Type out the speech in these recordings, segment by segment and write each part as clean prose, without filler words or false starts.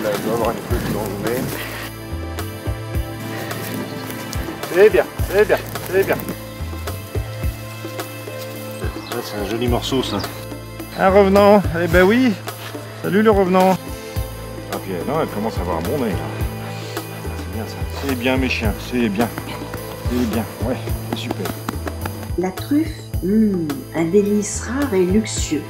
elle doit avoir une queue qui l'enjouée. C'est bien, c'est bien, c'est bien. Ça, c'est un joli morceau, ça. Un revenant, eh ben oui. Salut le revenant. Ah puis non, elle commence à avoir un bon nez, là. C'est bien ça. C'est bien mes chiens, c'est bien. C'est bien, ouais, c'est super. La truffe, un délice rare et luxueux,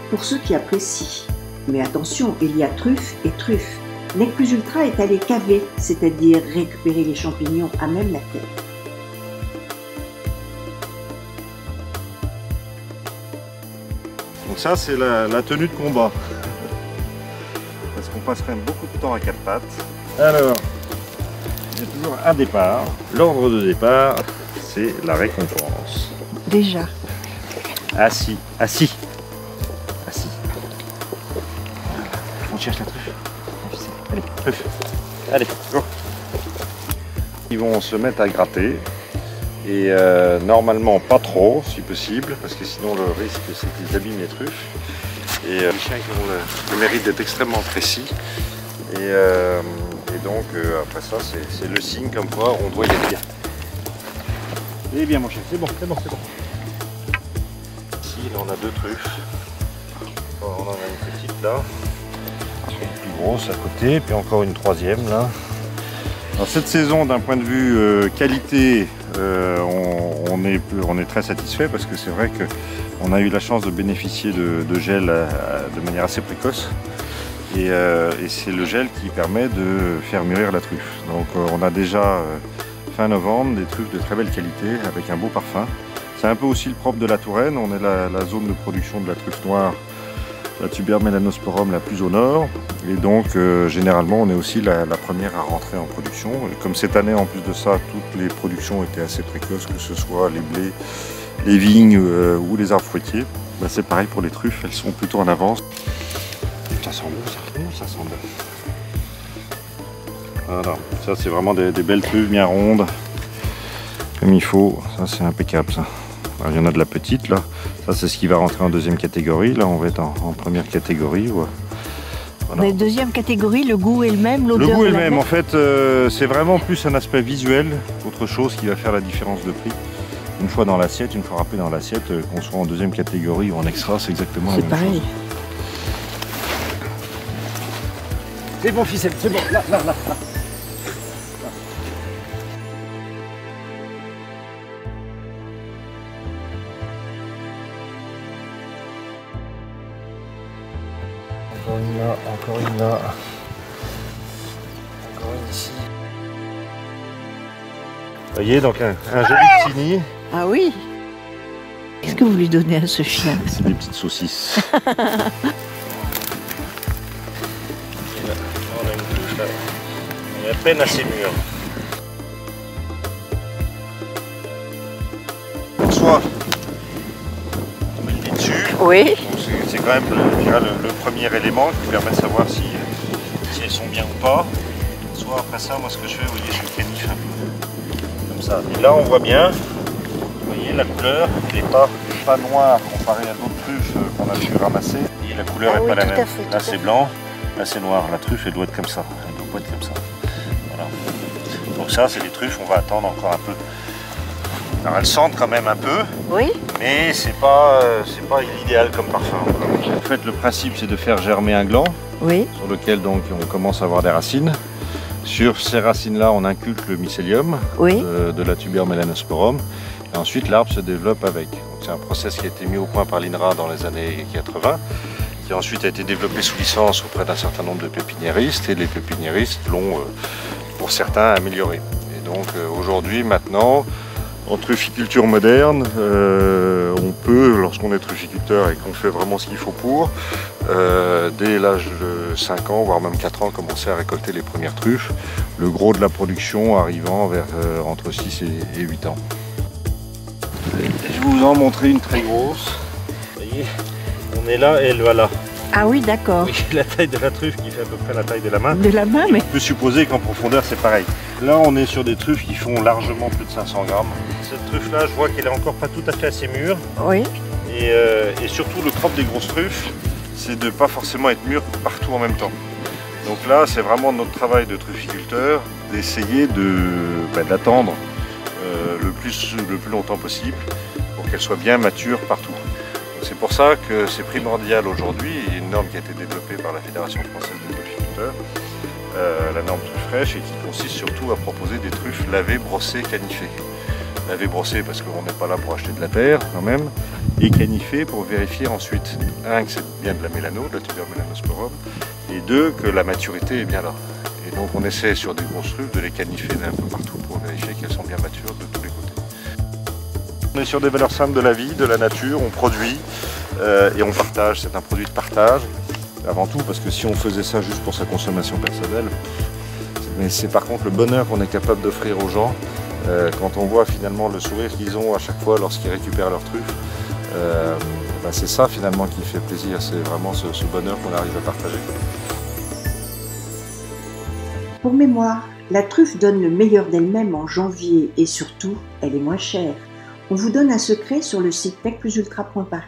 pour ceux qui apprécient. Mais attention, il y a truffe et truffe. Nec Plus Ultra est allé caver, c'est-à-dire récupérer les champignons à même la terre. Donc ça, c'est la tenue de combat. Parce qu'on passerait beaucoup de temps à quatre pattes. Alors, il y a toujours un départ. L'ordre de départ, c'est la récompense. Déjà. Assis, assis, assis. On cherche la truffe. Allez, truffe. Allez, go. Ils vont se mettre à gratter. Et normalement pas trop, si possible, parce que sinon le risque c'est qu'ils abîment les truffes. Et les chiens qui ont le mérite d'être extrêmement précis. Et donc après ça, c'est le signe comme quoi on doit y être bien. Et bien mon chien, c'est bon, c'est bon, c'est bon. Ici, là, on a deux truffes. On en a une petite là, une plus grosse à côté, puis encore une troisième là. Alors cette saison, d'un point de vue qualité, on est très satisfait parce que c'est vrai qu'on a eu la chance de bénéficier de gel de manière assez précoce. Et c'est le gel qui permet de faire mûrir la truffe. Donc on a déjà fin novembre des truffes de très belle qualité avec un beau parfum. C'est un peu aussi le propre de la Touraine. On est la zone de production de la truffe noire, la Tuber melanosporum la plus au nord. Et donc généralement on est aussi la première à rentrer en production. Et comme cette année en plus de ça, toutes les productions étaient assez précoces, que ce soit les blés, les vignes ou les arbres fruitiers. Ben, c'est pareil pour les truffes, elles sont plutôt en avance. Ça sent bon, ça sent bon. Voilà, ça c'est vraiment des belles truffes bien rondes, comme il faut. Ça c'est impeccable ça. Alors, il y en a de la petite là. Ça c'est ce qui va rentrer en deuxième catégorie. Là on va être en première catégorie. Ouais. Voilà. Mais deuxième catégorie, le goût est le même, l'odeur Le goût est le la même. En fait, c'est vraiment plus un aspect visuel qu'autre chose qui va faire la différence de prix. Une fois dans l'assiette, une fois râpé dans l'assiette, qu'on soit en deuxième catégorie ou en extra, c'est exactement la même pareil. chose. C'est bon ficelle, c'est bon, là. Encore une là, encore une là. Encore une ici. Vous voyez, donc un joli petit nid. Ah oui. Qu'est-ce que vous lui donnez à ce chien? C'est des petites saucisses. On a une touche là. On est à peine assez mûr. Soit on met le nez dessus. Oui. C'est quand même le premier élément qui permet de savoir si elles sont bien ou pas. Soit après ça, moi ce que je fais, vous voyez, je le caniffe un peu. Comme ça. Et là on voit bien, vous voyez la couleur, elle n'est pas noire comparée à d'autres truffes qu'on a pu ramasser. Et la couleur n'est pas la même. Là c'est blanc, là c'est noir. La truffe elle doit être comme ça. Elle doit pas être comme ça. Voilà. Donc ça c'est des truffes, on va attendre encore un peu. Alors elles sentent quand même un peu, Oui. mais c'est pas l'idéal comme parfum. En fait le principe c'est de faire germer un gland Oui. sur lequel donc on commence à avoir des racines. Sur ces racines là on inculque le mycélium Oui. de la Tuber melanosporum et ensuite l'arbre se développe avec. C'est un process qui a été mis au point par l'INRA dans les années 80, qui ensuite a été développé sous licence auprès d'un certain nombre de pépiniéristes et les pépiniéristes l'ont pour certains amélioré. Et donc aujourd'hui maintenant en trufficulture moderne, on peut, lorsqu'on est trufficulteur et qu'on fait vraiment ce qu'il faut pour, dès l'âge de 5 ans, voire même 4 ans, commencer à récolter les premières truffes. Le gros de la production arrivant vers entre 6 et 8 ans. Je vais vous en montrer une très grosse. Vous voyez, on est là et elle va là. Ah oui, d'accord. Oui, la taille de la truffe qui fait à peu près la taille de la main. De la main, mais... On peut supposer qu'en profondeur c'est pareil. Là on est sur des truffes qui font largement plus de 500 grammes. Cette truffe là je vois qu'elle est encore pas tout à fait assez mûre. Oui. Et surtout le propre des grosses truffes, c'est de ne pas forcément être mûre partout en même temps. Donc là, c'est vraiment notre travail de trufficulteur d'essayer d'attendre le plus longtemps possible pour qu'elle soit bien mature partout. C'est pour ça que c'est primordial aujourd'hui, il y a une norme qui a été développée par la Fédération française des trufficulteurs, la norme truffe fraîche, et qui consiste surtout à proposer des truffes lavées, brossées, canifées. Lavées, brossées parce qu'on n'est pas là pour acheter de la terre quand même, et canifées pour vérifier ensuite, un, que c'est bien de la mélano, de la tubermélanosporum, et deux, que la maturité est bien là. Et donc on essaie sur des grosses truffes de les canifer d'un peu partout pour vérifier qu'elles sont bien matures de tous les côtés. On est sur des valeurs simples de la vie, de la nature, on produit et on partage, c'est un produit de partage avant tout, parce que si on faisait ça juste pour sa consommation personnelle, mais c'est par contre le bonheur qu'on est capable d'offrir aux gens quand on voit finalement le sourire qu'ils ont à chaque fois lorsqu'ils récupèrent leurs truffes. C'est ça finalement qui fait plaisir, c'est vraiment ce bonheur qu'on arrive à partager. Pour mémoire, la truffe donne le meilleur d'elle-même en janvier et surtout, elle est moins chère. On vous donne un secret sur le site techplusultra.paris.